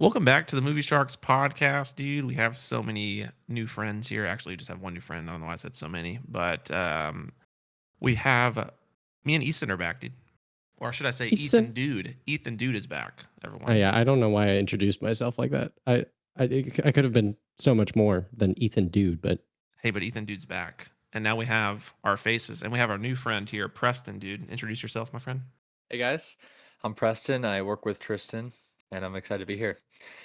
Welcome back to the Movie Sharks podcast, dude. We have so many new friends here. Actually, we just have one new friend. I don't know why I said so many, but we have me and Ethan are back, dude. Or should I say Ethan? Ethan Dude? Ethan Dude is back, Oh everyone. yeah, I don't know why I introduced myself like that. I could have been so much more than Ethan Dude, but Hey, but Ethan Dude's back. And now we have our faces, and we have our new friend here, Preston, dude. Introduce yourself, my friend. Hey guys, I'm Preston. I work with Tristyn, and I'm excited to be here.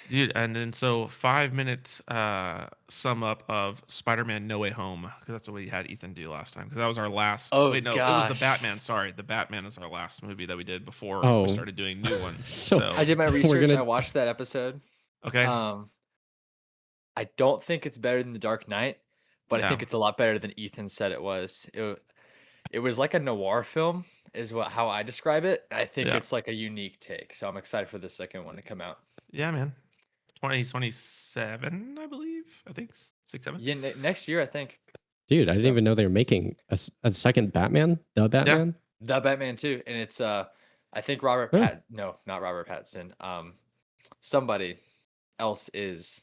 Dude, and then so 5 minutes sum up of Spider-Man No Way Home, because that's what we had Ethan do last time. Because that was our last. Oh Wait, no, it was the gosh, Batman. Sorry, the Batman is our last movie that we did before we oh, started doing new ones. so So I did my we're research. I gonna. watched that episode. okay, Um, I don't think it's better than The Dark Knight, but I yeah, think it's a lot better than Ethan said it was. It was like a noir film, is how I describe it. I think yeah, it's like a unique take, so I'm excited for the second one to come out. yeah, man. 2027, I believe. I think 6, 7. Yeah, next year I think. Dude, I didn't So even know they were making a second Batman. The Yeah. Batman. the Batman too, and it's I think Robert Huh. Pat. No, not Robert Pattinson. Somebody else is.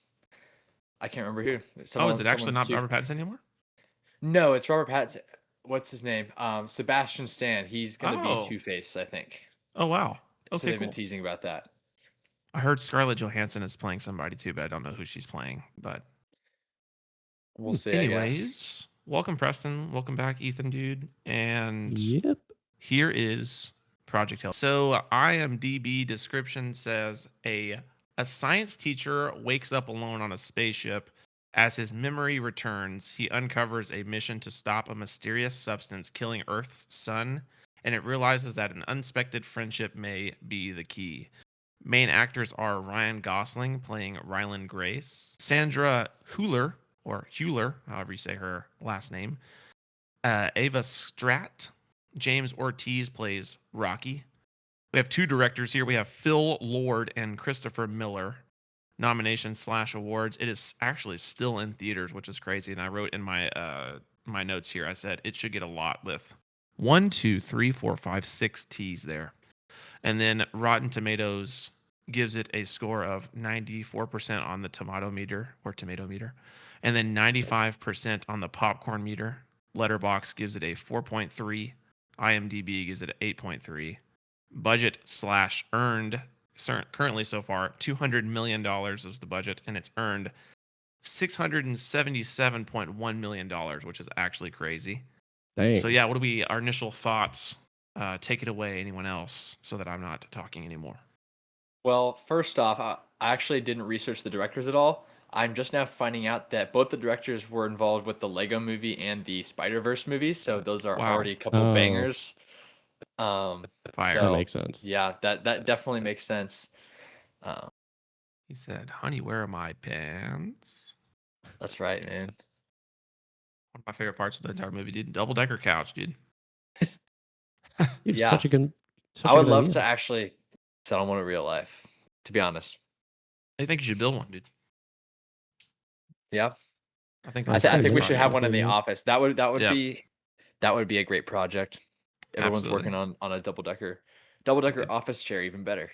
I can't remember who. Oh, is it actually Someone's not too. Robert Pattinson anymore? No, it's Robert Pattinson. What's his name? Sebastian Stan. He's gonna be Oh, Two-Face, I think. oh wow. So Okay, they've been cool. teasing about that. I heard Scarlett Johansson is playing somebody too, but I don't know who she's playing. But We'll see, I guess. anyways, welcome Preston. Welcome back, Ethan, dude. And Yep. here is Project Hill. So IMDb description says a science teacher wakes up alone on a spaceship. As his memory returns, he uncovers a mission to stop a mysterious substance killing Earth's sun, and it realizes that an unexpected friendship may be the key. Main actors are Ryan Gosling playing Ryland Grace, Sandra Hüller, or Hewler, however you say her last name, Ava Stratt, James Ortiz plays Rocky. We have two directors here. We have Phil Lord and Christopher Miller. Nominations/awards. It is actually still in theaters, which is crazy. And I wrote in my notes here. I said it should get a lot with 1, 2, 3, 4, 5, 6 T's there. And then Rotten Tomatoes gives it a score of 94% on the tomato meter, and then 95% on the popcorn meter. Letterboxd gives it a 4.3. IMDb gives it an 8.3. Budget/earned currently so far $200 million is the budget, and it's earned $677.1 million, which is actually crazy. Dang. So yeah, what are our initial thoughts? Take it away, anyone else, so that I'm not talking anymore. Well, first off, I actually didn't research the directors at all. I'm just now finding out that both the directors were involved with the Lego movie and the Spider-Verse movies, so those are Wow. already a couple Oh, bangers. Fire. that So makes sense. yeah, that definitely makes sense. Um, He said, "Honey, where are my pants?" that's right, man. One of my favorite parts of the entire movie, dude. Double decker couch, dude. Dude, Yeah. such a good. Such I a would good love idea. to actually settle one in real life, to be honest. I think you should build one, dude. Yeah. I think Oh, that's it's I been think we nice should for have those one in the 3 years. office. That would Yeah. be a great project. Everyone's Absolutely. working on a double decker Good. office chair, even better.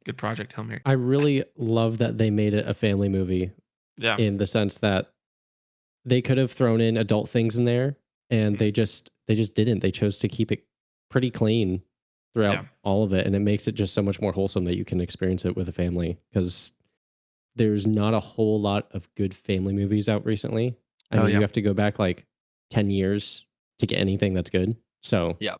Good project, Hail Mary. I really love that they made it a family movie Yeah. in the sense that they could have thrown in adult things in there, and Mhm. they just didn't. They chose to keep it pretty clean throughout Yeah. all of it, and it makes it just so much more wholesome that you can experience it with a family, because there's not a whole lot of good family movies out recently. I Oh, mean, yeah. you have to go back like 10 years to get anything that's good. So Yeah.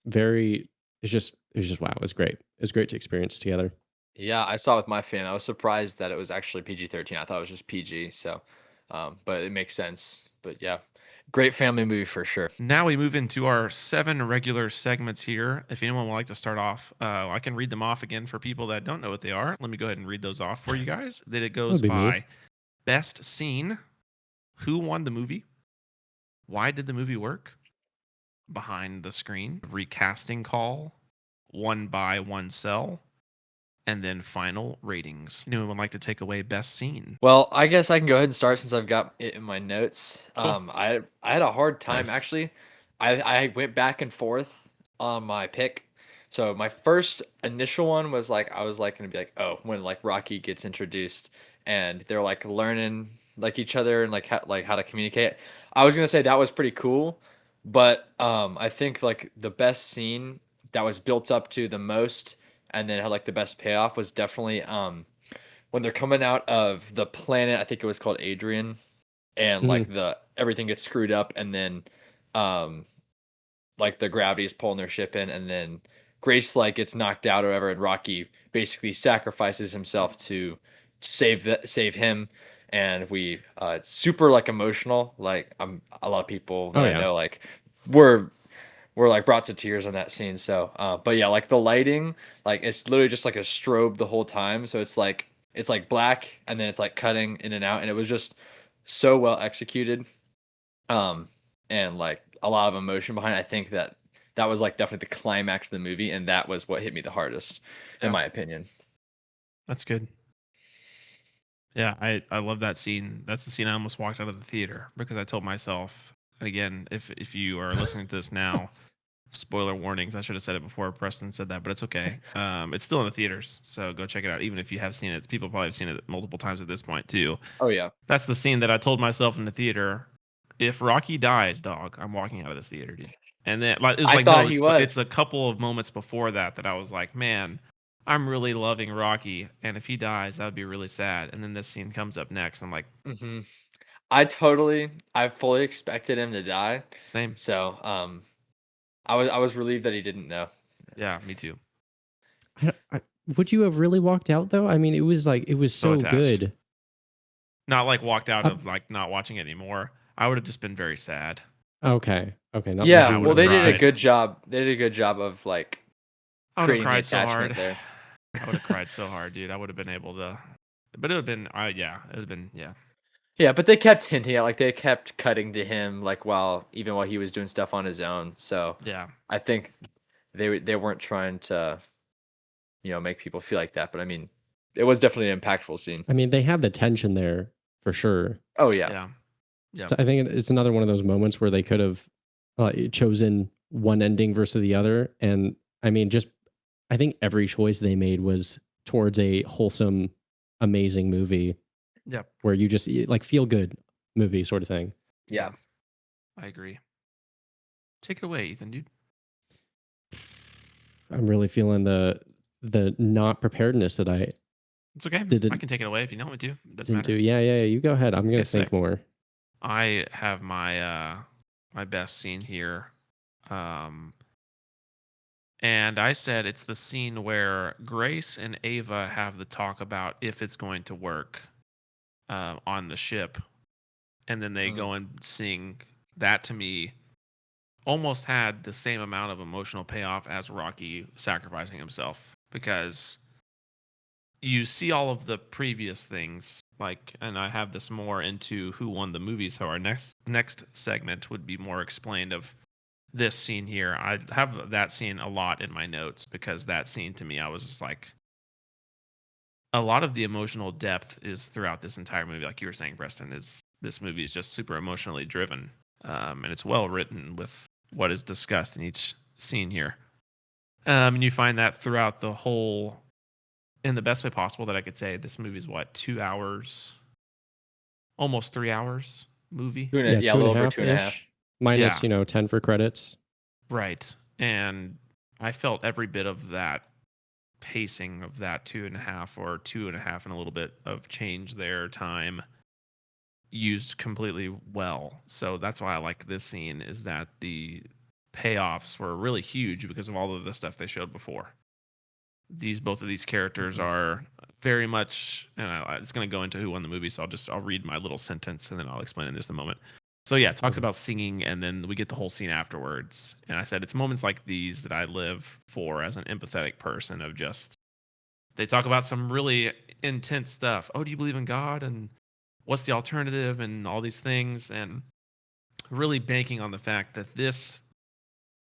very, it's just wow. It was great. It was great to experience together. Yeah, I saw it with my family. I was surprised that it was actually PG-13. I thought it was just PG. So, but it makes sense. But yeah, great family movie for sure. Now we move into our 7 regular segments here. If anyone would like to start off, I can read them off again for people that don't know what they are. Let me go ahead and read those off for you guys. Then it That goes would be me. by best scene, who won the movie, why did the movie work, behind the screen, recasting call, one buy, one sell, and then final ratings. Anyone would like to take away best scene? Well, I guess I can go ahead and start since I've got it in my notes. Cool. I had a hard time Nice. actually. I went back and forth on my pick. So my first initial one was like I was like gonna be like, oh, when like Rocky gets introduced and they're like learning like each other and like how to communicate. I was gonna say that was pretty cool, but I think like the best scene that was built up to the most and then had like the best payoff was definitely when they're coming out of the planet. I think it was called Adrian, and Mhm. like the everything gets screwed up, and then um like the gravity's pulling their ship in, and then Grace like gets knocked out or whatever, and Rocky basically sacrifices himself to save him. And we it's super like emotional. Like a lot of people that Oh I yeah. know like were were like brought to tears on that scene. So but yeah, like the lighting, like it's literally just like a strobe the whole time. So it's like black and then it's like cutting in and out, and it was just so well executed. Um, and like a lot of emotion behind it. I think that that was like definitely the climax of the movie, and that was what hit me the hardest, in Yeah, my opinion. that's good. Yeah, I love that scene. That's the scene I almost walked out of the theater because I told myself, and again, if you are listening to this now, spoiler warnings. I should have said it before Preston said that, but it's okay. It's still in the theaters, so go check it out. Even if you have seen it, people probably have seen it multiple times at this point too. Oh yeah, That's the scene that I told myself in the theater. If Rocky dies, dog, I'm walking out of this theater, dude. And then like it's I like no, thought he it's was. a couple of moments before that that I was like, man, I'm really loving Rocky, and if he dies, that would be really sad. And then this scene comes up next. I'm like, hmm I fully expected him to die. same. So I was relieved that he didn't know. Yeah, me too. Would you have really walked out though? I mean, it was like it was So so attached. good. Not like walked out Uh, of like not watching it anymore. I would have just been very sad. okay, okay, not like Yeah, I you would would well, have have they did a cried. just. good job. They did a good job of like I would have creating the cried so attachment hard. there. I would have cried so hard, dude. I would have been able to, but it would have been, yeah, it would have been, yeah, Yeah, but they kept hinting at like they kept cutting to him like while even while he was doing stuff on his own. So yeah, I think they weren't trying to make people feel like that. But I mean, it was definitely an impactful scene. I mean, they had the tension there for sure. Oh yeah, yeah, yeah, So I think it's another one of those moments where they could have chosen one ending versus the other, and I mean, just I think every choice they made was towards a wholesome, amazing movie yeah, where you just like feel good movie sort of thing. yeah. yeah. I agree. Take it away, Ethan, dude. I'm really feeling the not preparedness that I It's okay. I didn't can take it away if you want me to. It doesn't didn't do. matter. Yeah, yeah, yeah. You go ahead. I'm gonna Okay, think sick. more. I have my best scene here. Um, and I said it's the scene where Grace and Ava have the talk about if it's going to work on the ship, and then they Mm. go and sing. That to me almost had the same amount of emotional payoff as Rocky sacrificing himself because you see all of the previous things like, and I have this more into who won the movie, so our next segment would be more explained of this scene here. I have that scene a lot in my notes because that scene to me I was just like, a lot of the emotional depth is throughout this entire movie, like you were saying, Preston, is this movie is just super emotionally driven, and it's well written with what is discussed in each scene here. And you find that throughout the whole, in the best way possible that I could say. This movie is what, 2 hours, almost 3 hours movie. Yeah, a Two and a little over half 2.5. ish, minus Yeah, 10 for credits. right. And I felt every bit of that pacing of that 2.5 or 2.5 and a little bit of change there time used completely well. So that's why I like this scene is that the payoffs were really huge because of all of the stuff they showed before. Both of these characters Hmm. are very much, it's going to go into who won the movie, so I'll read my little sentence and then I'll explain in just a moment. So yeah, it talks Mhm. about singing and then we get the whole scene afterwards. And I said it's moments like these that I live for as an empathetic person of just, they talk about some really intense stuff. Oh, do you believe in God? And what's the alternative? And all these things. And really banking on the fact that this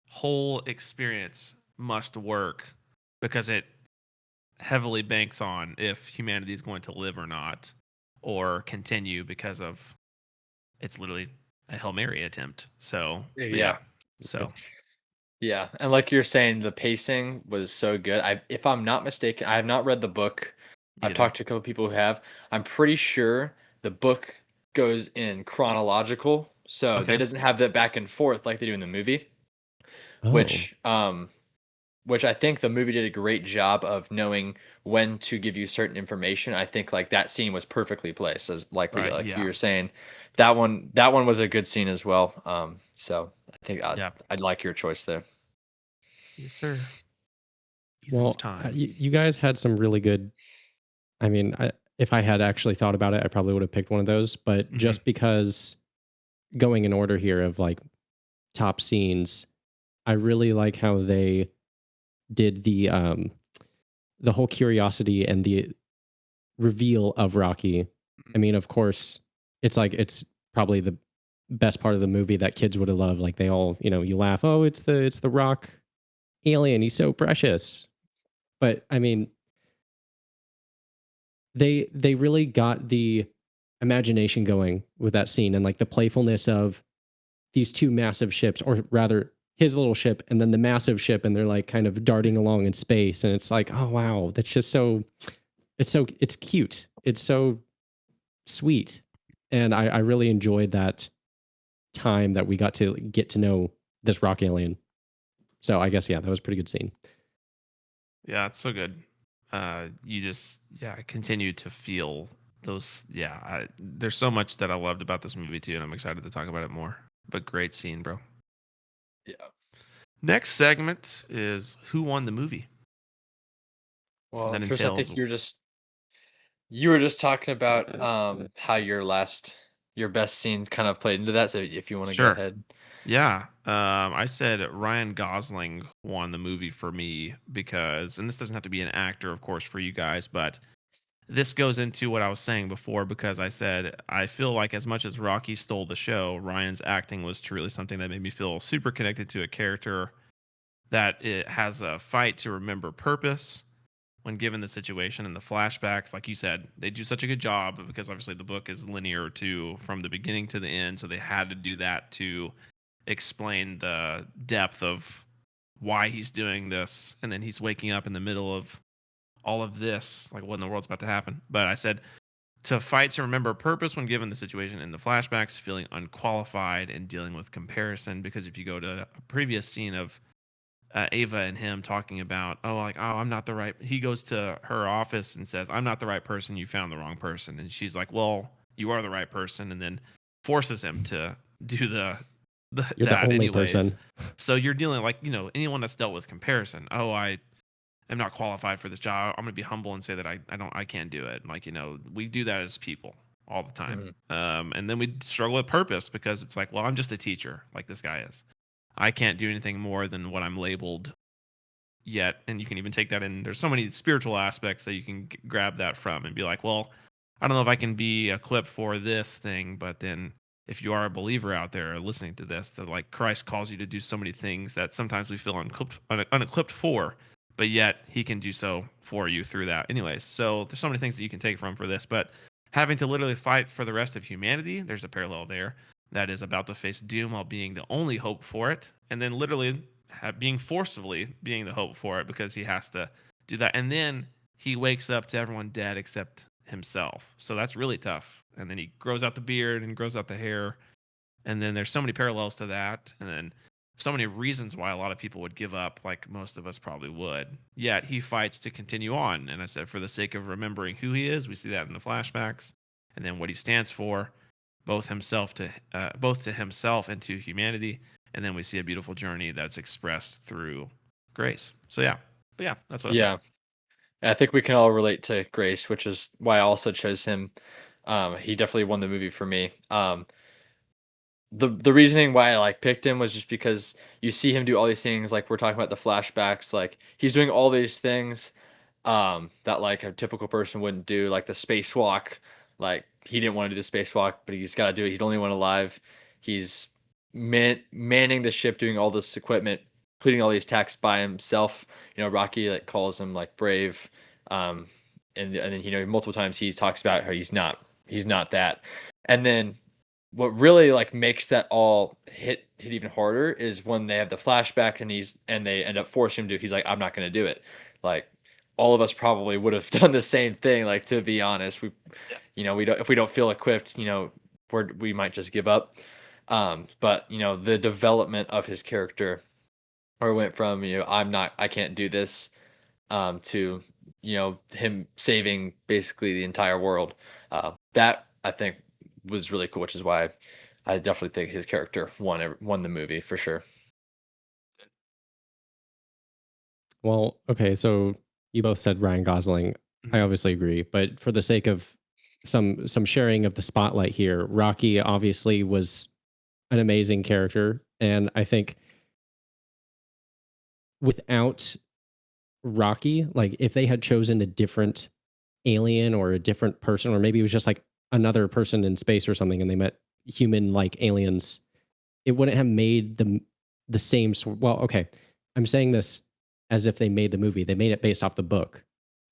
whole experience must work because it heavily banks on if humanity is going to live or not or continue because of it's literally a Hail Mary attempt. So, Yeah. yeah. So, Yeah, and like you're saying, the pacing was so good. If I'm not mistaken, I have not read the book. I've Either. talked to a couple people who have. I'm pretty sure the book goes in chronological, so they Okay. doesn't have that back and forth like they do in the movie, Oh, which which I think the movie did a great job of knowing when to give you certain information. I think like that scene was perfectly placed, as Right. like you Yeah. were saying. That one was a good scene as well. So I think Yeah. I'd like your choice there. Yes, sir. Ethan's well, time. you guys had some really good. I mean, if I had actually thought about it, I probably would have picked one of those. But Hmm. just because going in order here of like top scenes, I really like how they did the whole curiosity and the reveal of Rocky. I mean, of course, it's like it's probably the best part of the movie that kids would have loved. Like they all, you laugh, oh, it's the Rock alien. He's so precious. But I mean, they really got the imagination going with that scene and like the playfulness of these two massive ships, or rather his little ship and then the massive ship, and they're like kind of darting along in space. And it's like, oh wow, that's just it's cute. It's so sweet. And I really enjoyed that time that we got to get to know this rock alien. So I guess yeah, that was a pretty good scene. Yeah, it's so good. You just continue to feel those. Yeah, there's so much that I loved about this movie too, and I'm excited to talk about it more. But great scene, bro. Yeah. Next segment is who won the movie. Well, That Tristan, I entails think you were just talking about how your best scene kind of played into that. So if you want to go sure. ahead. Yeah, I said Ryan Gosling won the movie for me because, and this doesn't have to be an actor, of course, for you guys, but this goes into what I was saying before because I said I feel like as much as Rocky stole the show, Ryan's acting was truly something that made me feel super connected to a character that it has a fight to remember purpose when given the situation and the flashbacks. Like you said, they do such a good job because obviously the book is linear to from the beginning to the end, so they had to do that to explain the depth of why he's doing this, and then he's waking up in the middle of all of this, like what in the world's about to happen. But I said to fight to remember purpose when given the situation in the flashbacks, feeling unqualified and dealing with comparison. Because if you go to a previous scene of Ava and him talking about, oh, like, oh, I'm not the right. He goes to her office and says, I'm not the right person. You found the wrong person. And she's like, well, you are the right person. And then forces him to do You're the that only anyways. person. So you're dealing like, anyone that's dealt with comparison. Oh, I am not qualified for this job. I'm going to be humble and say that I can't do it. Like, we do that as people all the time. Mhm. And then we struggle with purpose because it's like, well, I'm just a teacher like this guy is. I can't do anything more than what I'm labeled yet. And you can even take that in. There's so many spiritual aspects that you can grab that from and be like, well, I don't know if I can be equipped for this thing, but then if you are a believer out there listening to this, that like Christ calls you to do so many things that sometimes we feel unequipped for, but yet he can do so for you through that. Anyways, so there's so many things that you can take from for this, but having to literally fight for the rest of humanity, there's a parallel there that is about to face doom while being the only hope for it, and then literally being forcibly being the hope for it because he has to do that, and then he wakes up to everyone dead except himself. So that's really tough. And then he grows out the beard and grows out the hair, and then there's so many parallels to that, and then so many reasons why a lot of people would give up, like most of us probably would. Yet he fights to continue on. And I said, for the sake of remembering who he is, we see that in the flashbacks, and then what he stands for, both to himself and to humanity. And then we see a beautiful journey that's expressed through grace. So yeah, but yeah, that's what I put. Yeah. I think we can all relate to Grace, which is why I also chose him. He definitely won the movie for me. The reasoning why I like picked him was just because you see him do all these things, like we're talking about the flashbacks, like he's doing all these things that like a typical person wouldn't do, like the spacewalk. Like he didn't want to do the spacewalk, but he's got to do it. He's the only one alive. He's manning the ship, doing all this equipment, completing all these tasks by himself. Rocky like calls him like brave, um, and then multiple times he talks about how he's not that, and then what really like makes that all hit even harder is when they have the flashback and they end up forcing him to. He's like, I'm not going to do it. Like all of us probably would have done the same thing. Like to be honest, Yeah. we don't if we don't feel equipped, we might just give up. But the development of his character, or went from I can't do this, to him saving basically the entire world. That I think was really cool, which is why I definitely think his character won the movie for sure. Well, okay, so you both said Ryan Gosling. I Mhm. obviously agree, but for the sake of some sharing of the spotlight here, Rocky obviously was an amazing character, and I think without Rocky, like if they had chosen a different alien or a different person, or maybe it was just like another person in space or something, and they met human like aliens, it wouldn't have made the same sort. Well, okay, I'm saying this as if they made the movie. They made it based off the book,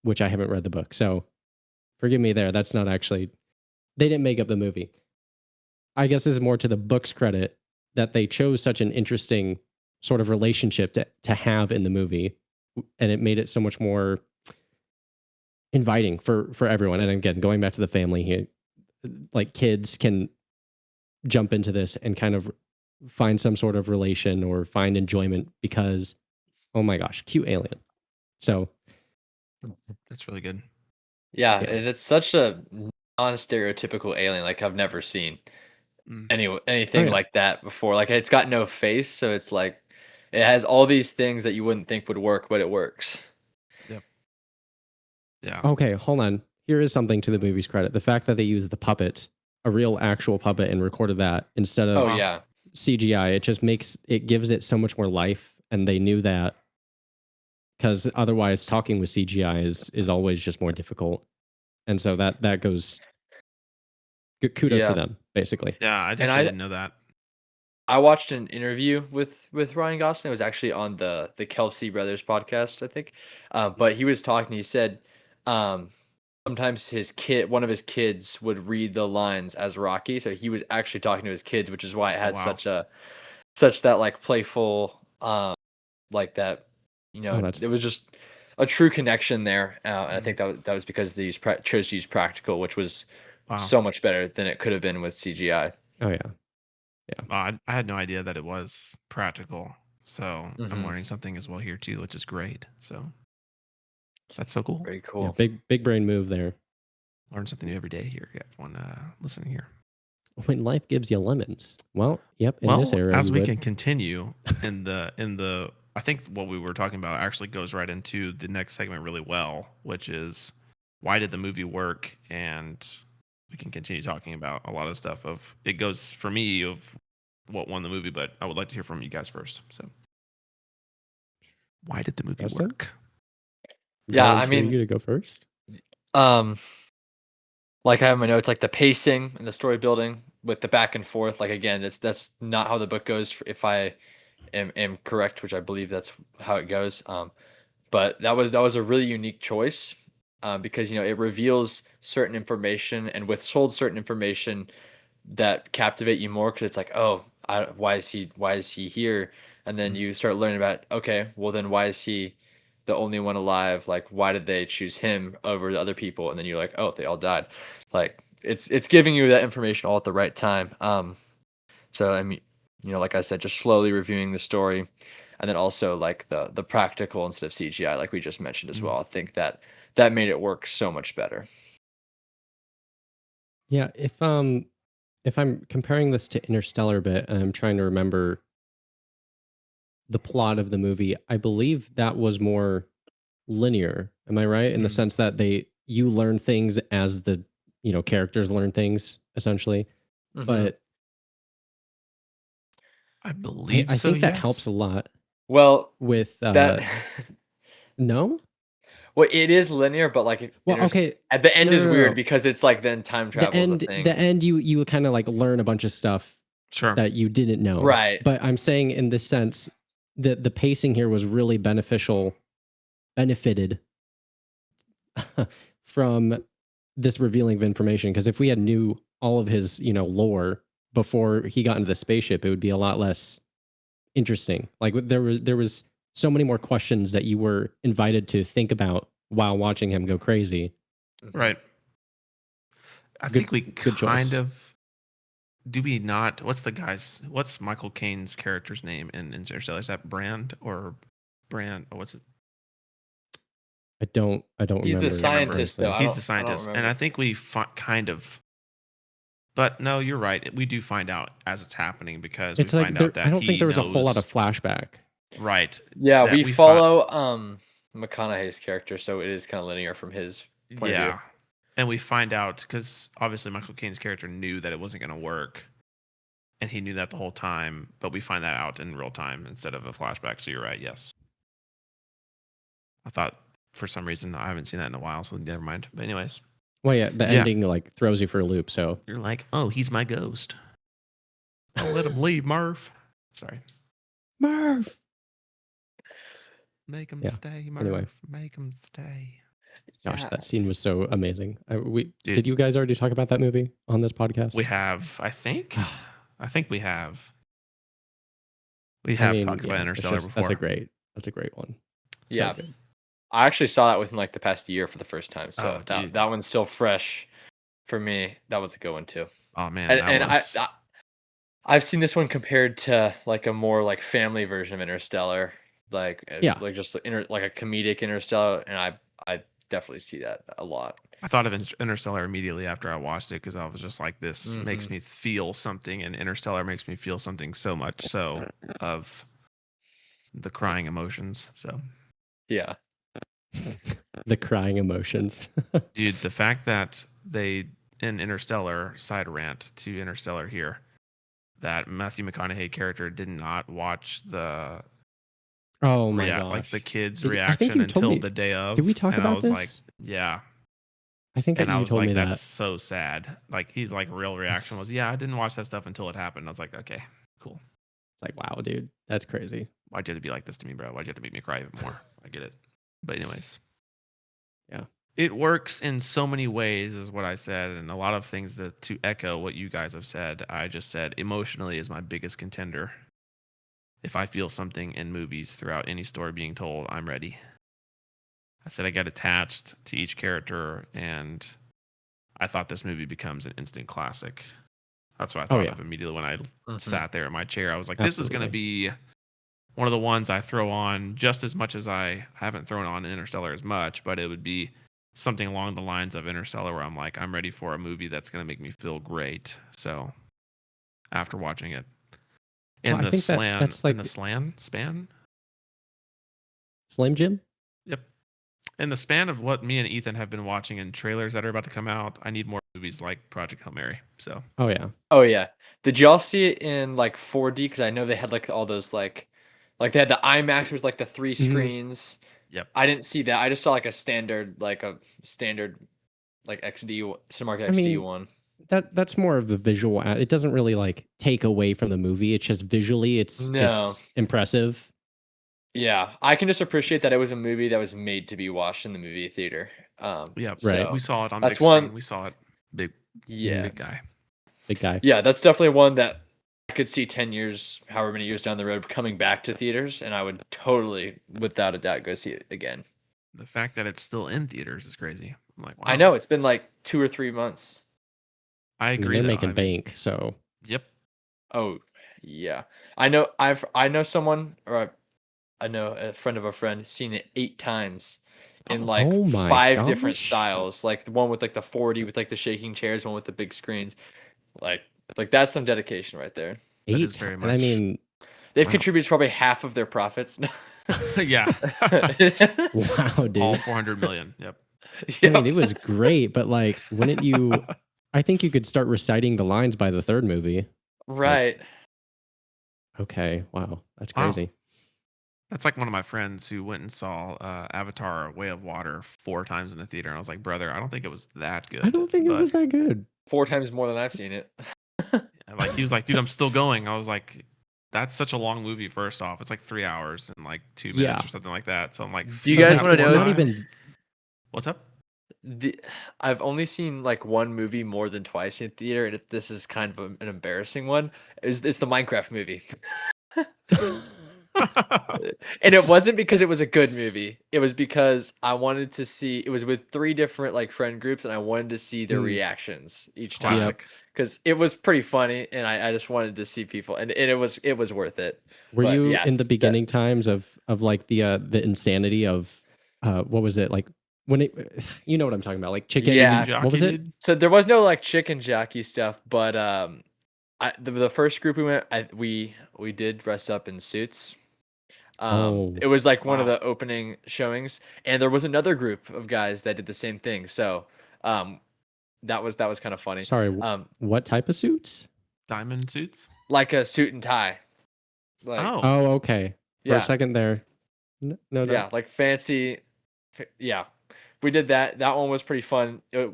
which I haven't read the book, so forgive me there. That's not actually they didn't make up the movie. I guess this is more to the book's credit that they chose such an interesting sort of relationship to have in the movie, and it made it so much more inviting for everyone. And again, going back to the family here, like kids can jump into this and kind of find some sort of relation or find enjoyment because oh my gosh, cute alien. So That's really good. Yeah, yeah. and it's such a non-stereotypical alien like I've never seen Mm. Oh anything yeah. like that before. Like it's got no face, so it's like it has all these things that you wouldn't think would work, but it works. Yep. Yeah. Okay, hold on. Here is something to the movie's credit. The fact that they used the puppet, a real actual puppet, and recorded that instead Oh Oh of wow. yeah. CGI, it just gives it so much more life. And they knew that because otherwise talking with CGI is always just more difficult. And so that goes kudos to Yeah. them, basically. Yeah, I And actually I didn't know that. I watched an interview with Ryan Gosling. It was actually on the Kelsey Brothers podcast, I think. But he was talking. He said um, sometimes one of his kids, would read the lines as Rocky. So he was actually talking to his kids, which is why it Oh had wow. such that like playful, like that. Oh, that's It was just a true connection there. And I Mm. think that was because they chose to use practical, which was Wow. so much better than it could have been with CGI. oh yeah. Yeah. I had no idea that it was practical. So I'm Hmm. learning something as well here too, which is great. So that's so cool. Very Yeah. cool. Big brain move there. Learn something new every day here. Everyone listening here. When life gives you lemons. Well, yep, in this Well, era as you we would. can continue in the I think what we were talking about actually goes right into the next segment really well, which is why did the movie work? And we can continue talking about a lot of stuff of it goes for me of what won the movie, but I would like to hear from you guys first. So why did the movie Preston? work? Yeah, I Volunteer mean, you to go first? um, like I have my notes, like the pacing and the story building with the back and forth. Like again, that's not how the book goes. If I am correct, which I believe that's how it goes. But that was a really unique choice, because it reveals certain information and withholds certain information that captivate you more because it's like, oh, why is he here? And then Mm. you start learning about, okay, well then why is he the only one alive? Like why did they choose him over the other people? And then you're like, oh, they all died. Like it's giving you that information all at the right time. So I mean, like I said, just slowly reviewing the story, and then also like the practical instead of CGI, like we just mentioned as Mm. well. I think that made it work so much better. Yeah, if I'm comparing this to Interstellar a bit and I'm trying to remember the plot of the movie, I believe that was more linear. Am I right? In the Mm. sense that you learn things as the, characters learn things essentially. Hmm. But I I, believe I so, think that helps yes. a lot Well, with that no? well, it is linear, but like Well, okay. at the end No, is no, no, weird no. because it's like then time travel is a The thing. end you kind of like learn a bunch of stuff Sure. that you didn't know. Right. But I'm saying in this sense that the pacing here was really benefited from this revealing of information because if we had knew all of his, lore before he got into the spaceship, it would be a lot less interesting. Like there was so many more questions that you were invited to think about while watching him go crazy. Right. I Good- think we good kind choice. of do we not? What's Michael Caine's character's name in Interstellar? Is that Brand or Brand? Oh, what's it? I don't He's the remember. scientist, though. honestly. He's the I don't scientist, and remember. I think we kind of. But no, you're right. We do find out as it's happening because It's we like find there, out that I don't think he there was a whole lot of knows. flashback. Right. Yeah, That we we fi- follow McConaughey's character, so it is kind of linear from his point of view. Yeah. And we find out because obviously Michael Caine's character knew that it wasn't going to work. And he knew that the whole time. But we find that out in real time instead of a flashback. So you're right. Yes. I thought for some reason I haven't seen that in a while. So never mind. But, anyways, Well, yeah, the Yeah. ending like throws you for a loop. So you're like, oh, he's my ghost. Don't let him leave, Murph. Sorry. Murph. Make him Yeah. stay, Murph. Anyway. Make him stay. Gosh, that scene was so amazing. Dude. Did you guys already talk about that movie on this podcast? We have, I think. I think we have. We I have mean, talked yeah, about it's Interstellar just- before. That's a great one. Yeah. So good. I actually saw that within like the past year for the first time, so Oh, that dude. that one's still fresh for me. That was a good one too. Oh man, And that was. I've seen this one compared to like a more like family version of Interstellar, like Yeah. like just like a comedic Interstellar, and I definitely see that a lot. I thought of Interstellar immediately after I watched it because I was just like, this makes me feel something, and Interstellar makes me feel something so much so of the crying emotions. So, Yeah. The crying emotions. dude, the fact that they in Interstellar side rant to Interstellar here, that Matthew McConaughey character did not watch the Oh my gosh. like the kids' I think reaction you told until me- the day of. Did we talk and I about was this? like, yeah. I think And I you was told like, me that's that. so sad. Like he's like real reaction was, yeah, I didn't watch that stuff until it happened. I was like, okay, cool. It's like, wow, dude, that's crazy. Why'd you have to be like this to me, bro? Why'd you have to make me cry even more? I get it. But anyways. Yeah. It works in so many ways, is what I said, and a lot of things that to echo what you guys have said. I just said emotionally is my biggest contender. If I feel something in movies throughout any story being told, I'm ready. I said I get attached to each character, and I thought this movie becomes an instant classic. That's what I thought yeah. of immediately when I Mhm. sat there in my chair. I was like, this is going to be one of the ones I throw on just as much as I haven't thrown on Interstellar as much, but it would be something along the lines of Interstellar where I'm like, I'm ready for a movie that's going to make me feel great. So after watching it in Well, I the think that's like in the span. Slim Jim. Yep. In the span of what me and Ethan have been watching and trailers that are about to come out, I need more movies like Project Hail Mary. So Oh yeah. Oh yeah. Did y'all see it in like 4D? Because I know they had like all those like they had the IMAX with like the 3 Mhm. screens. Yep. I didn't see that. I just saw like a standard like XD Cinemark XD mean, one. That's more of the visual. It doesn't really like take away from the movie. It's just visually, it's impressive. Yeah, I can just appreciate that it was a movie that was made to be watched in the movie theater. Yeah, Right. So we saw it on that's big screen. one. We saw it big guy. Big guy. Yeah, that's definitely one that I could see 10 years, however many years down the road, coming back to theaters, and I would totally, without a doubt, go see it again. The fact that it's still in theaters is crazy. I'm like, wow. I know it's been like 2 or 3 months. I I mean, agree. they're though. making I mean, bank, so Yep. Oh, yeah. I know someone, or I know a friend of a friend, seen it 8 times in like Oh my 5 different gosh. styles. Like the one with like the 4D with like the shaking chairs, one with the big screens. Like that's some dedication right there. That 8 is very times. I much- mean, They've Wow. contributed probably half of their profits. Yeah. wow, dude. All 400 million. Yep. I mean, it was great, but like, wouldn't you? I think you could start reciting the lines by the third movie. Right. Okay, wow, that's Wow. crazy. That's like one of my friends who went and saw Avatar: Way of Water 4 times in the theater, and I was like, brother, I don't think it was that good. I don't think it But, was that good. 4 times more than I've seen it. Like he was like, dude, I'm still going. I was like, that's such a long movie. First off, it's like 3 hours and like 2 minutes Yeah. or something like that. So I'm like, Do you guys after wanna know- It's one not time- even. What's up? the I've only seen like one movie more than twice in theater, and this is kind of an embarrassing one. It's the Minecraft movie. And it wasn't because it was a good movie. It was because I wanted to see it was with 3 different, like, friend groups, and I wanted to see their Mm, reactions each time yep. Classic. because it was pretty funny, and I just wanted to see people, and it was worth it. Were But, you yeah, in the it's that beginning times of like the insanity of what was it like when it you know what I'm talking about, like Chicken yeah. chicken, what jockey, was it? dude. So, there was no, like, chicken jockey stuff, but, the first group we went, we did dress up in suits. Oh, It was like one of Wow. the opening showings, and there was another group of guys that did the same thing. So, um, that was kind of funny. sorry, Um, what type of suits? Diamond suits. like a suit and tie, like Oh, Oh, okay. For a yeah, second there. No. yeah, like fancy. Yeah, we did that. That one was pretty fun. It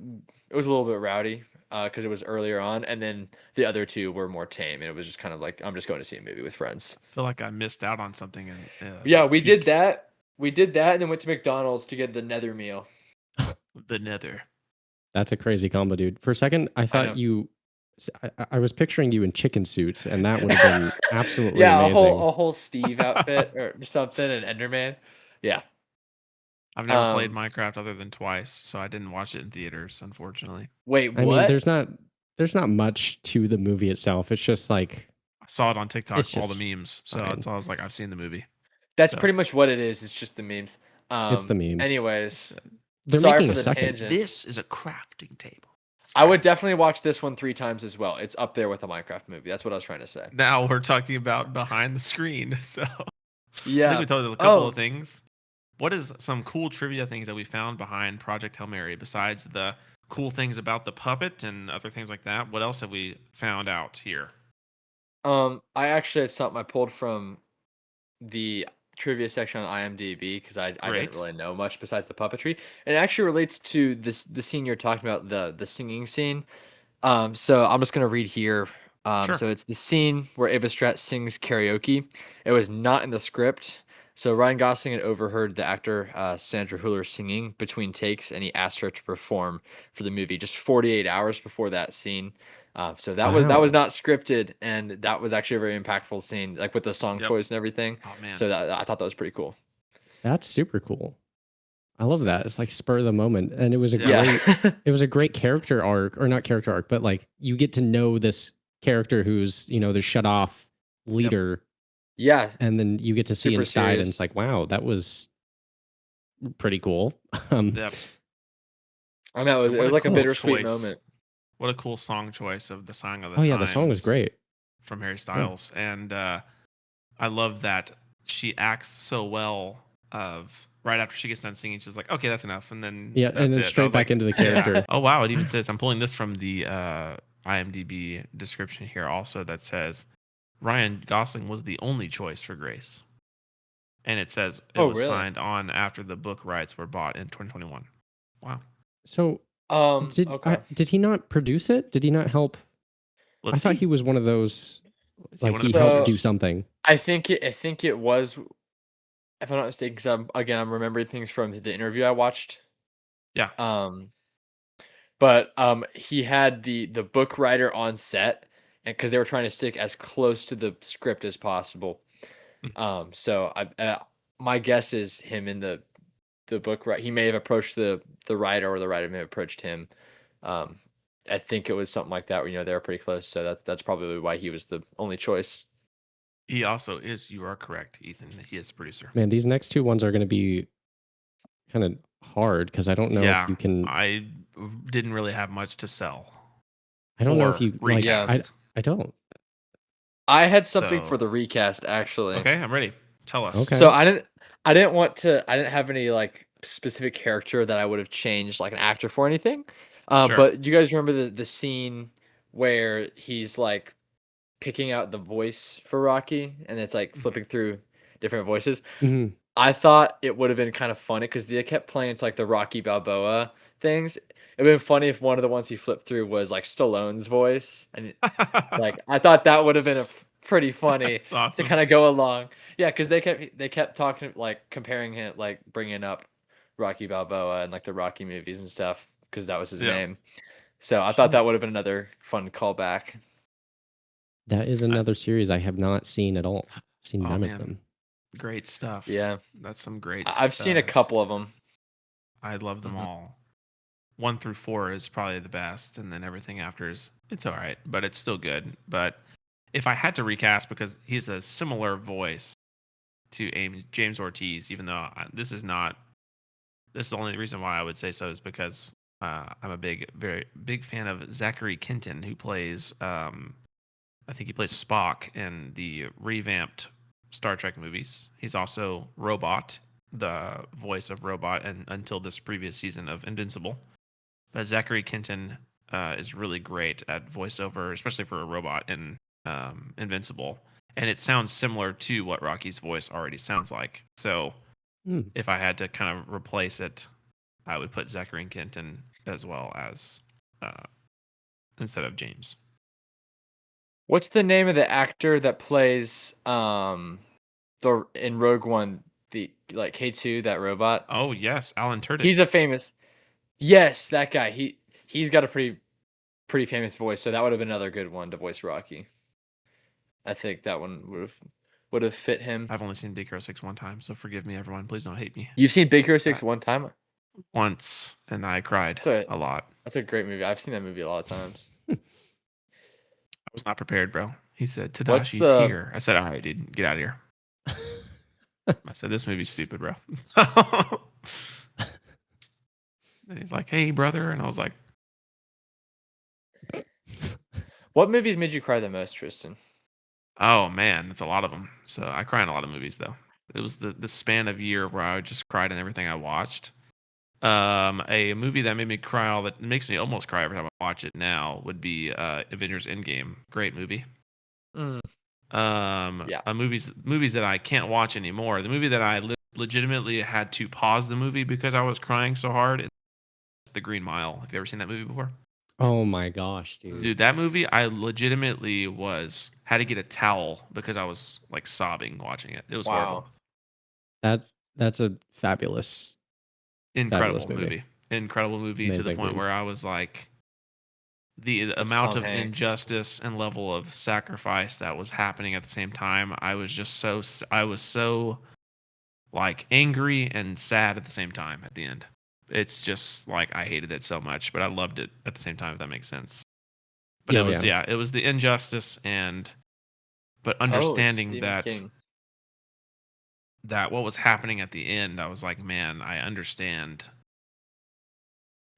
was a little bit rowdy because it was earlier on, and then the other two were more tame, and it was just kind of like I'm just going to see a movie with friends. I feel like I missed out on something in Yeah, the we did peak, that. We did that, and then went to McDonald's to get the Nether meal. the Nether. That's a crazy combo, dude. For a second, I I thought know. you. I was picturing you in chicken suits, and that would have been absolutely Yeah, amazing. a whole Steve outfit or something, and Enderman. Yeah. I've never played Um, Minecraft other than twice, so I didn't watch it in theaters, unfortunately. wait, I mean, what? there's not much to the movie itself. It's just like I saw it on TikTok, it's all the just memes, so fine. it's I was like, I've seen the movie. That's So pretty much what it is. It's just the memes. It's the memes. Anyways, They're sorry making for a the second. tangent. this is a crafting table. It's I would crafting. definitely watch this one 3 times as well. It's up there with a Minecraft movie. That's what I was trying to say. Now we're talking about behind the screen. So I think Yeah. we told you a couple of Oh, things. What is some cool trivia things that we found behind Project Hail Mary besides the cool things about the puppet and other things like that? What else have we found out here? I actually had something I pulled from the trivia section on IMDb because I didn't Great. really know much besides the puppetry. And it actually relates to the scene you're talking about, the singing scene. So I'm just gonna read here. Sure. So it's the scene where Ava Stratz sings karaoke. It was not in the script. So Ryan Gosling had overheard the actor Sandra Hüller singing between takes, and he asked her to perform for the movie just 48 hours before that scene. So that was Wow, not scripted, and that was actually a very impactful scene, like with the song Yep. choice and everything. Oh man, So I thought that was pretty cool. that's super cool. I love that. It's like that's spur of the moment, and it was a yeah. Yeah. great character arc, or not character arc, but like you get to know this character who's the shut off Yep. leader, Yeah. and then you get to see Super inside, and it's serious. like, wow, that was pretty cool. Um, Yep. I know And it what was a like a cool cool. bittersweet choice. moment. What a cool song choice of the Song of the Oh yeah, the song was Times great. from Harry Yeah. Styles. And I love that she acts so well of right after she gets done singing, she's like, okay, that's enough. And then Yeah, and that's then it. I straight was back like, into the yeah. character. Oh, wow. It even says, I'm pulling this from the IMDb description here also that says Ryan Gosling was the only choice for Grace. And it says it Oh, was really? signed on after the book rights were bought in 2021. Wow. So Okay. did he not produce it? Did he not help? I Let's thought see. he was one of those, Is he like one of the he helped do So producers? something. I think it was, if I'm not mistaken, because I'm remembering things from the interview I watched. Yeah. Um, but he had the book writer on set, and because they were trying to stick as close to the script as possible. Hmm. So my guess is him in the book, right? He may have approached the writer, or the writer may have approached him. Um, I think it was something like that, where they were pretty close. So that's probably why he was the only choice. He also is, you are correct, Ethan. He is the producer. Man, these next two ones are going to be kind of hard because I don't know if Yeah. you can. I didn't really have much to sell I don't know if or you like. Yeah. recast. I don't. I had something for So, the recast actually. okay, I'm ready. Tell us. Okay. So I didn't have any like specific character that I would have changed like an actor for anything. Sure. But do you guys remember the scene where he's like picking out the voice for Rocky, and it's like Mhm. flipping through different voices? Mhm. I thought it would have been kind of funny because they kept playing to like the Rocky Balboa things. It would have been funny if one of the ones he flipped through was like Stallone's voice, and like I thought that would have been pretty funny That's to awesome. kind of go along. Yeah, because they kept talking, like comparing him, like bringing up Rocky Balboa and like the Rocky movies and stuff because that was his Yeah. name. So I thought that would have been another fun callback. That is another series I have not seen at all. Seen Oh none of man, them. great stuff. Yeah, That's some great. I've seen a couple of them. I love them Mhm. all. 1 through 4 is probably the best, and then everything after is it's all right, but it's still good. But if I had to recast, because he's a similar voice to James Ortiz, even though this is not, this is the only reason why I would say so is because I'm a very big fan of Zachary Quinton, who plays, I think he plays Spock in the revamped Star Trek movies. He's also Robot, the voice of Robot, and until this previous season of Invincible. But Zachary Quinton is really great at voiceover, especially for a robot in Invincible. And it sounds similar to what Rocky's voice already sounds like. So if I had to kind of replace it, I would put Zachary Quinton as well as instead of James. What's the name of the actor that plays the in Rogue One, the like K2, that robot? Oh yes, Alan Tudyk. He's a famous. Yes, that guy. He's got a pretty famous voice, so that would have been another good one to voice Rocky. I think that one would have fit him. I've only seen Big Hero 6 one time, so forgive me, everyone. Please don't hate me. You've seen Big Hero 6 one time? Once, and I cried a lot. That's a great movie. I've seen that movie a lot of times. I was not prepared, bro. He said, Tadashi's here. I said, all right, dude, get out of here. I said, this movie's stupid, bro. And he's like, hey, brother. And I was like, What movies made you cry the most, Tristyn? oh, man, it's a lot of them. So I cry in a lot of movies, though. It was the span of year where I just cried in everything I watched. A movie that made me cry, that makes me almost cry every time I watch it now, would be Avengers Endgame. Great movie. Yeah. Movies that I can't watch anymore. The movie that I legitimately had to pause the movie because I was crying so hard. The Green Mile. Have you ever seen that movie before? Oh my gosh, dude. Dude, that movie, I legitimately had to get a towel because I was like sobbing watching it. It was horrible. That's a fabulous movie. Incredible movie. Amazing To the point movie. where I was like, the That's amount Tom of Hanks. injustice and level of sacrifice that was happening at the same time, I was so like angry and sad at the same time at the end. It's just like I hated it so much, but I loved it at the same time, if that makes sense. But it was the injustice but understanding that what was happening at the end, I was like, man, I understand.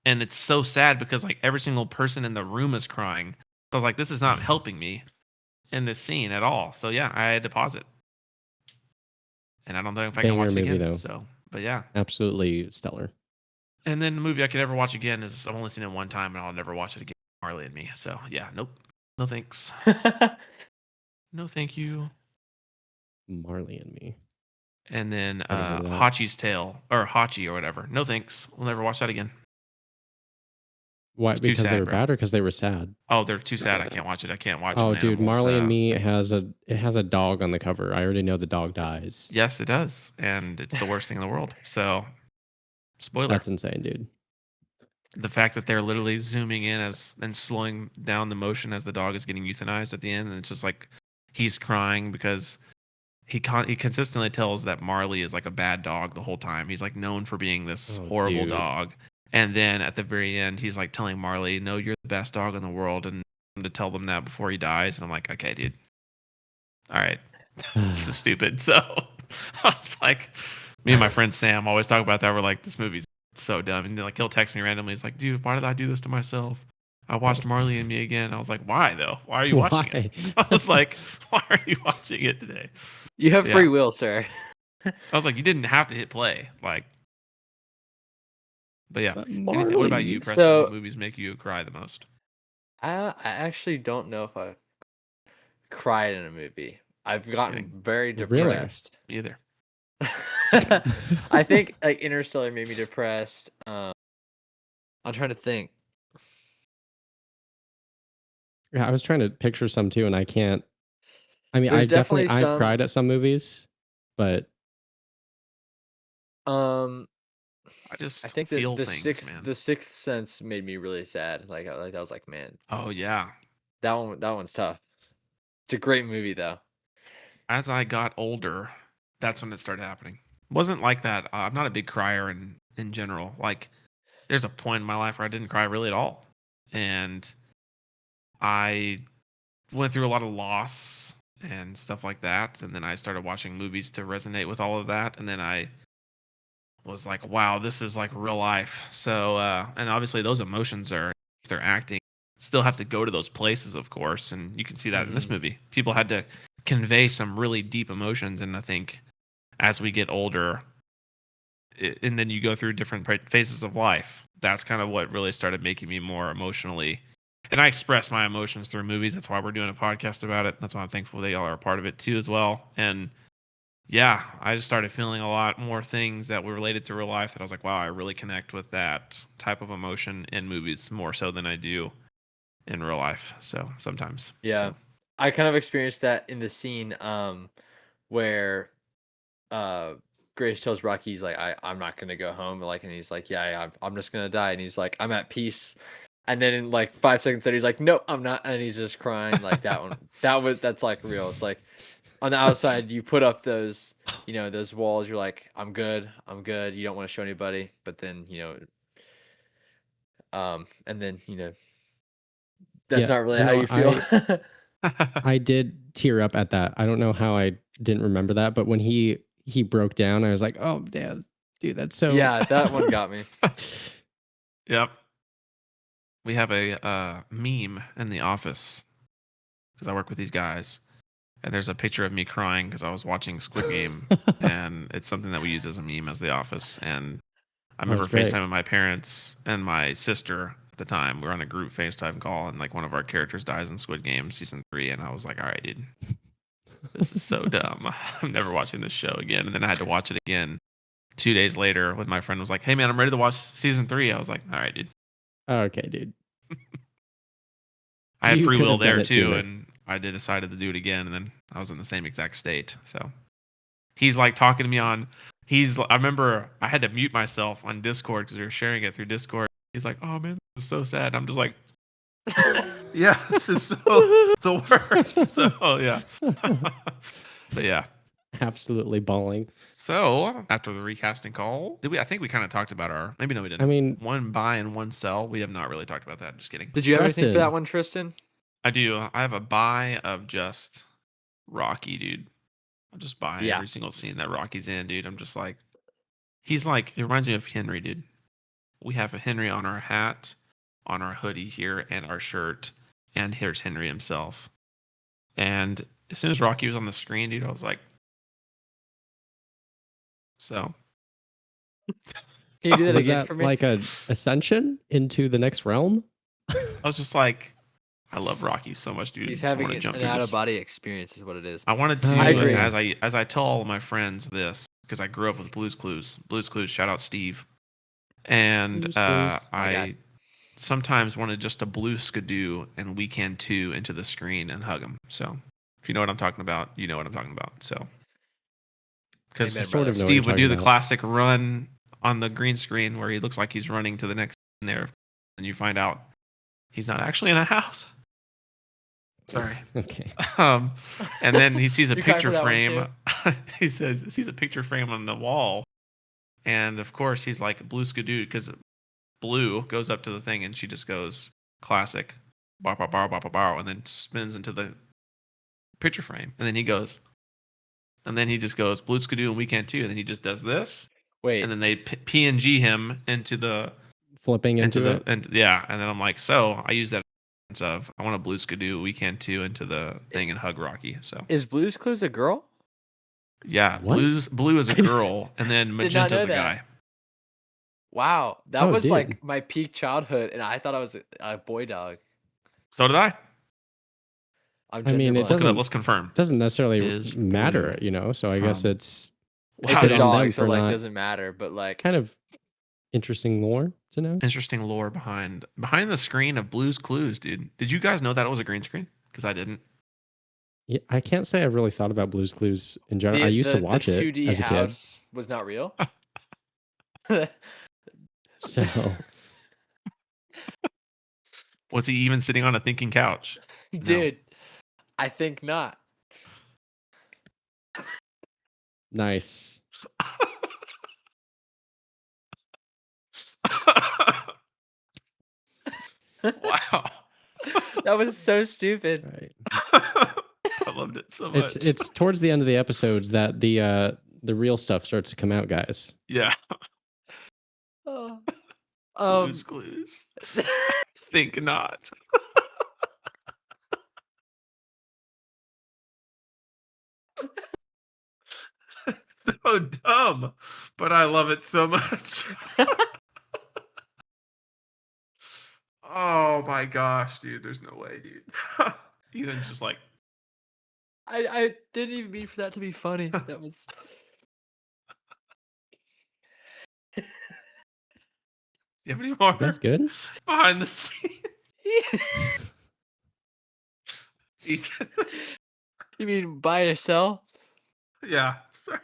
And it's so sad because like every single person in the room is crying. So I was like, this is not helping me in this scene at all. So yeah, I had to pause it. And I don't know if I can watch it again. Though. So, but yeah, absolutely stellar. And then the movie I could never watch again is I've only seen it one time and I'll never watch it again. Marley and Me. So yeah, nope, no thanks. No, thank you. Marley and Me. And then Hachi's Tale or Hachi or whatever. No thanks. We'll never watch that again. Why? Because they were bad or because they were sad? Oh, they're too sad. I can't watch it. I can't watch. Oh, dude, Marley and Me has a dog on the cover. I already know the dog dies. Yes, it does, and it's the worst thing in the world. So, spoiler. That's insane, dude. The fact that they're literally zooming in and slowing down the motion as the dog is getting euthanized at the end, and it's just like he's crying because he consistently tells that Marley is like a bad dog the whole time. He's like known for being this horrible dog. And then at the very end, he's like telling Marley, no, you're the best dog in the world. And to tell them that before he dies. And I'm like, okay, dude. All right. This is stupid. So I was like, me and my friend Sam always talk about that. We're like, this movie's so dumb. And then like he'll text me randomly. He's like, dude, why did I do this to myself? I watched Marley and Me again. I was like, why though? Why are you watching it? I was like, why are you watching it today? You have free will, sir. I was like, you didn't have to hit play. Like, but yeah. Marley, what about you, Preston? What movies make you cry the most? I actually don't know if I've cried in a movie. I've gotten very depressed. Really? Me either. I think like Interstellar made me depressed. I'm trying to think. Yeah, I was trying to picture some too, and I can't. I mean, I've cried at some movies, but I just I think that feel things, man. the Sixth Sense made me really sad. Like I was like, man, Oh yeah. that one's tough. It's a great movie though. As I got older, that's when it started happening. Wasn't like that. I'm not a big crier in general. Like, there's a point in my life where I didn't cry really at all, and I went through a lot of loss and stuff like that. And then I started watching movies to resonate with all of that, and then I was like, wow, this is like real life. So, and obviously those emotions are, if they're acting, still have to go to those places, of course. And you can see that in this Mm-hmm. movie. People had to convey some really deep emotions. And I think as we get older, and then you go through different phases of life, that's kind of what really started making me more emotionally. And I express my emotions through movies. That's why we're doing a podcast about it. That's why I'm thankful they all are a part of it too, as well. And yeah, I just started feeling a lot more things that were related to real life that I was like, wow, I really connect with that type of emotion in movies more so than I do in real life. So sometimes. Yeah. So I kind of experienced that in the scene where uh Grace tells Rocky, he's like, I'm not gonna go home, like, and he's like, yeah, I'm just gonna die, and he's like, I'm at peace, and then in like 5 seconds later, he's like, nope, I'm not, and he's just crying. Like that one, that's like real. It's like on the outside, you put up those, those walls. You're like, I'm good, I'm good. You don't want to show anybody, but then and then that's Yeah, not really how you feel. I did tear up at that. I don't know how I didn't remember that, but when he broke down, I was like, oh, damn, dude, that's so. Yeah, that one got me. yep. We have a meme in the office because I work with these guys. And there's a picture of me crying because I was watching Squid Game, and it's something that we use as a meme as the office. And I remember That's great. FaceTiming my parents and my sister at the time. We were on a group FaceTime call, and like one of our characters dies in Squid Game season 3, and I was like, all right, dude, this is so dumb. I'm never watching this show again. And then I had to watch it again 2 days later with my friend was like, hey man, I'm ready to watch season 3. I was like, all right, dude. Okay, dude. I had You free could will have done there it too, sooner. and I did decided to do it again, and then I was in the same exact state. So he's like talking to me on. I remember I had to mute myself on Discord because we were sharing it through Discord. He's like, "Oh man, this is so sad." I'm just like, "Yeah, this is so the worst." So yeah, but yeah. Absolutely bawling. So after the recasting call, did we? I think we kind of talked about our. Maybe no, we I didn't. mean, One buy and one sell. We have not really talked about that. Just kidding. Did you have anything for Preston, that one, Tristan? I do. I have a buy of just Rocky, dude. I'll just buy Yeah. every single scene that Rocky's in, dude. I'm just like, he's like, it reminds me of Henry, dude. We have a Henry on our hat, on our hoodie here, and our shirt. And here's Henry himself. And as soon as Rocky was on the screen, dude, I was like, so. Can you do that was again that for me? like a ascension into the next realm? I was just like, I love Rocky so much, dude. He's I having want to jump an through out of this. body experience, is what it is. I wanted to, I agree. as I tell all my friends this, because I grew up with Blue's Clues. Blue's Clues, shout out Steve. And Blue's Clues. I sometimes wanted just to blue skidoo and Weekend 2 into the screen and hug him. So if you know what I'm talking about, you know what I'm talking about. So because Amen, Sort brother. of know what you're Steve would do talking the about. classic run on the green screen where he looks like he's running to the next scene there, and you find out he's not actually in a house. Sorry. Okay. And then he sees a You cry for picture that one frame. He sees a picture frame on the wall, and of course he's like blue skidoo because Blue goes up to the thing and she just goes classic, bar bar bar bar bar bar, and then spins into the picture frame, and then he goes, and then he just goes Blue Skidoo and Weekend 2, and then he just does this, Wait, and then they PNG him into the Flipping into it. and yeah, and then I'm like, so I use that of I want a Blue Skidoo Weekend 2 into the thing and hug Rocky. So is Blue's Clues a girl? yeah, What? blue is a girl, and then Did not magenta's know a that. guy. Wow, that Oh, was dude. like my peak childhood, and I thought I was a boy dog. So did I. I'm I mean, gender it Let's look it up. doesn't Let's confirm. doesn't necessarily Is matter, Blue So I guess from- it's Wow, It's a dude. on dog, them so for like it not doesn't matter. But like, kind of interesting lore to know. Interesting lore behind the screen of Blue's Clues, dude. Did you guys know that it was a green screen? Because I didn't. Yeah, I can't say I've really thought about Blue's Clues in general. I used to watch the it 2D as a kid. house was not real. So Was he even sitting on a thinking couch? No. Dude, I think not. nice. Wow. That was so stupid. Right. I loved it so much. It's towards the end of the episodes that the real stuff starts to come out, guys. Yeah. Oh. Clues. Think not. So dumb, but I love it so much. Oh my gosh, dude. There's no way, dude. Ethan's just like, I didn't even mean for that to be funny. That was. do you have any more You guys good? behind the scenes? Ethan. You mean buy or sell? Yeah, sorry.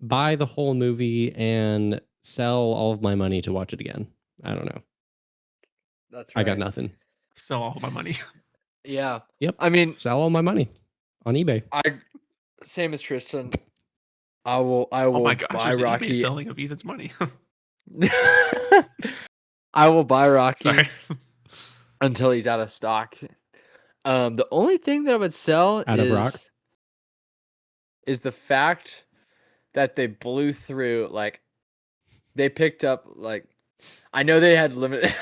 Buy the whole movie and sell all of my money to watch it again. I don't know. That's I got nothing. Sell all my money. Yeah. Yep. I mean, Sell all my money on eBay. same as Tristan. I will Oh my gosh, buy there's an eBay Rocky. selling of Ethan's money. I will buy Rocky Sorry. until he's out of stock. The only thing that I would sell Out of rock? is the fact that they blew through, like, they picked up, like, I know they had limited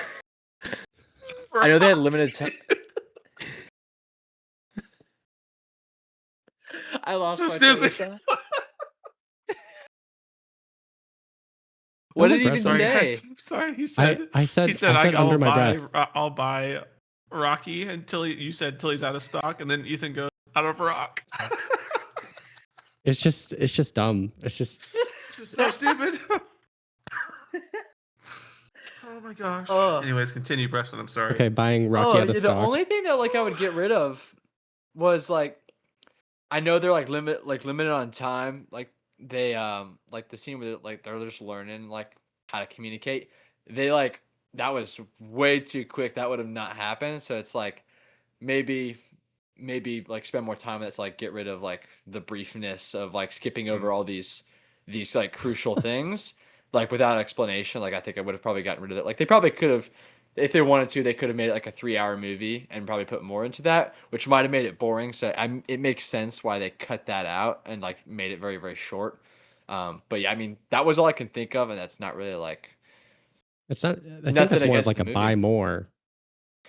I know they had limited time. I lost So my train of stupid. thought. What did he even Preston. say? Sorry, he said. I said He said, I said under my buy, breath. I'll buy Rocky until you said until he's out of stock, and then Ethan goes out of rock. It's just dumb. It's just so stupid. Oh my gosh. Anyways, continue, Preston. I'm sorry. okay. Buying Rocky out of The stock. only thing that, like, I would get rid of was, like, I know they're limited on time. Like, they like the scene where, like, they're just learning, like, how to communicate. They, like, that was way too quick. That would have not happened. So it's like maybe like spend more time. That's like get rid of like the briefness of like skipping over all these like crucial things like without explanation. Like I think I would have probably gotten rid of it. Like they probably could have, if they wanted to, they could have made it like a 3-hour movie and probably put more into that, which might have made it boring. So it makes sense why they cut that out and like made it very, very short. But yeah, I mean, that was all I can think of, and that's not really like It's not. I think nothing that's more of against like the a movie. buy more.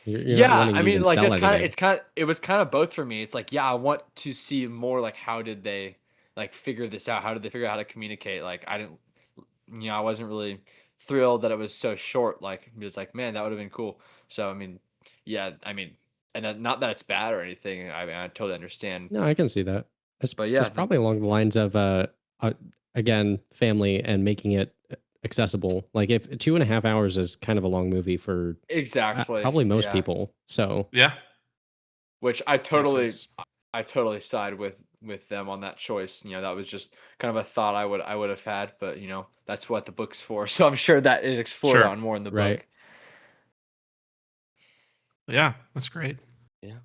You're not Yeah, wanting I to mean, even like sell that's kind of anything. it was kind of both for me. It's like, yeah, I want to see more like how did they like figure this out? How did they figure out how to communicate? Like I didn't, I wasn't really thrilled that it was so short. Like it was like, man, that would have been cool. So I mean, yeah, I mean, and not that it's bad or anything. I mean, I totally understand. No, I can see that. But yeah, It's probably along the lines of again, family and making it accessible. Like if 2.5 hours is kind of a long movie for exactly. probably most Yeah, people. So Yeah. which Makes sense. I totally side with them on that choice. That was just kind of a thought I would have had, but that's what the book's for. So I'm sure that is explored Sure. on more in the right. book. Yeah, that's great. Yeah.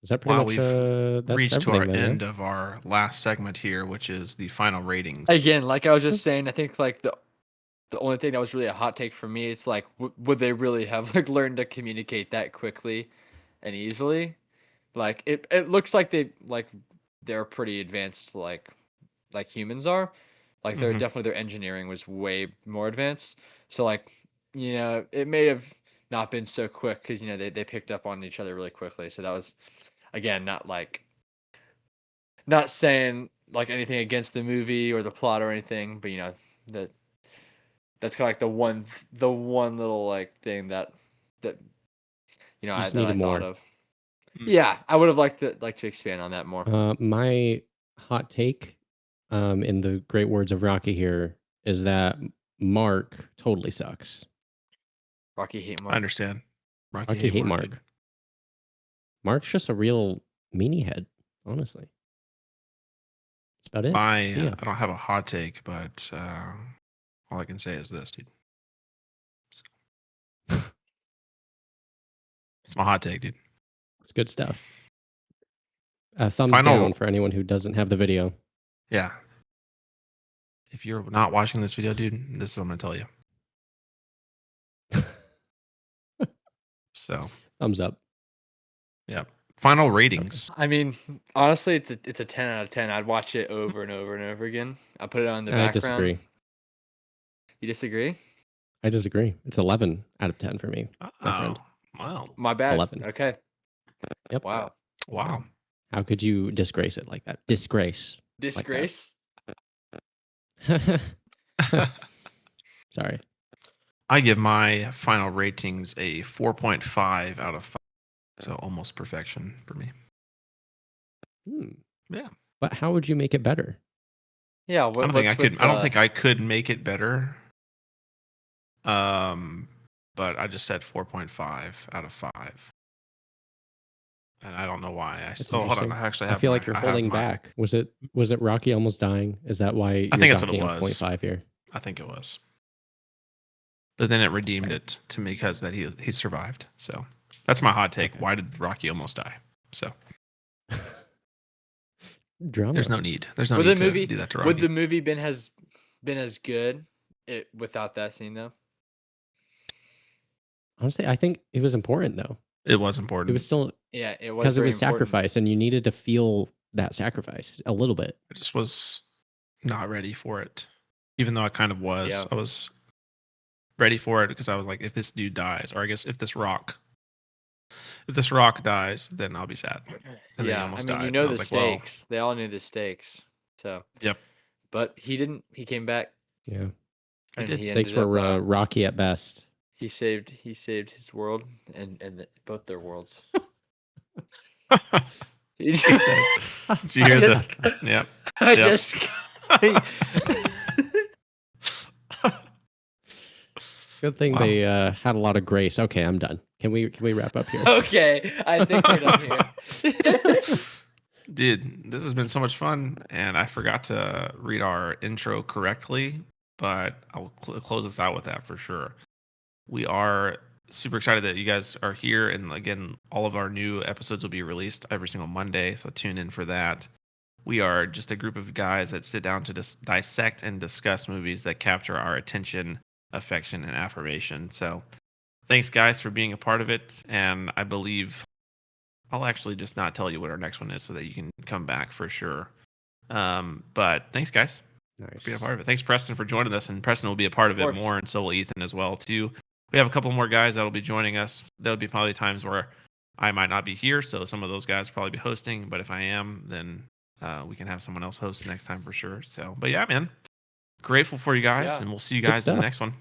Is that pretty Wow, much we've that's reached to our everything then? end of our last segment here, which is the final ratings. Again, like I was just That's- saying, I think like the only thing that was really a hot take for me, it's like would they really have like learned to communicate that quickly and easily? Like it looks like they're pretty advanced like humans are. Like they're Mhm. definitely their engineering was way more advanced. So like, it may have not been so quick because they picked up on each other really quickly. So that was again not saying like anything against the movie or the plot or anything, but that that's kind of like the one little like thing that just that I needed thought more. of. Mm. Yeah, I would have liked to expand on that more. My hot take, in the great words of Rocky here, is that Mark totally sucks. Rocky hate I Mark. understand. Rocky hate Mark. Mark's just a real meanie head, honestly. That's about it. See ya. I don't have a hot take, but all I can say is this, dude. So, it's my hot take, dude. It's good stuff. Thumbs Final- down for anyone who doesn't have the video. Yeah. If you're not watching this video, dude, this is what I'm gonna tell you. So, Thumbs up. yeah. Final ratings. I mean, honestly, it's a 10 out of 10. I'd watch it over and over and over again. I put it on the I background. disagree. You disagree? I disagree. It's 11 out of 10 for me. My friend. Wow. My bad. 11. Okay. Yep. Wow. Wow. How could you disgrace it like that? Disgrace. Disgrace? Sorry. I give my final ratings a 4.5 out of 5. So almost perfection for me. Yeah. But how would you make it better? Yeah. I don't think I could. I don't think I could make it better. But I just said 4.5 out of 5, and I don't know why. That's hold on. interesting. I actually I have. feel like you're holding back. Was it Rocky almost dying? Is that why you're I think that's what it docking off was. 0.5 here? I think it was. But then it redeemed Okay. it to me because that he survived. So that's my hot take. Okay. Why did Rocky almost die? So Drama. there's no need. There's no Would need the movie to do that to Rocky. Would the movie been as good without that scene though? Honestly, I think it was important though. It was important. It was still Yeah, it was because it very was important. sacrifice, and you needed to feel that sacrifice a little bit. I just was not ready for it, even though I kind of was. Yeah. I was ready for it because I was like, if this dude dies, or I guess if this rock dies, then I'll be sad. And then he Yeah, I almost mean, died, you and know I the was like, well, stakes. They all knew the stakes. So Yep. But he didn't. He came back. Yeah, And did. he stakes ended were up, rocky at best. he saved his world and both their worlds. He just- Did you hear just- Yep. I Yep. just Good thing Wow. they had a lot of grace. Okay, I'm done. Can we wrap up here? Okay, I think we're done here. Dude, this has been so much fun, and I forgot to read our intro correctly, but I'll close us out with that for sure. We are super excited that you guys are here, and again, all of our new episodes will be released every single Monday, so tune in for that. We are just a group of guys that sit down to dissect and discuss movies that capture our attention, affection, and affirmation. So thanks, guys, for being a part of it, and I believe I'll actually just not tell you what our next one is so that you can come back for sure. But thanks, guys, for being a Nice. part of it. Thanks, Preston, for joining us, and Preston will be a part of it course. more, and so will Ethan as well too. We have a couple more guys that will be joining us. There'll be probably times where I might not be here, so some of those guys will probably be hosting. But if I am, then we can have someone else host next time for sure. So, but yeah, man, grateful for you guys, Yeah. and we'll see you Good guys in the stuff. next one.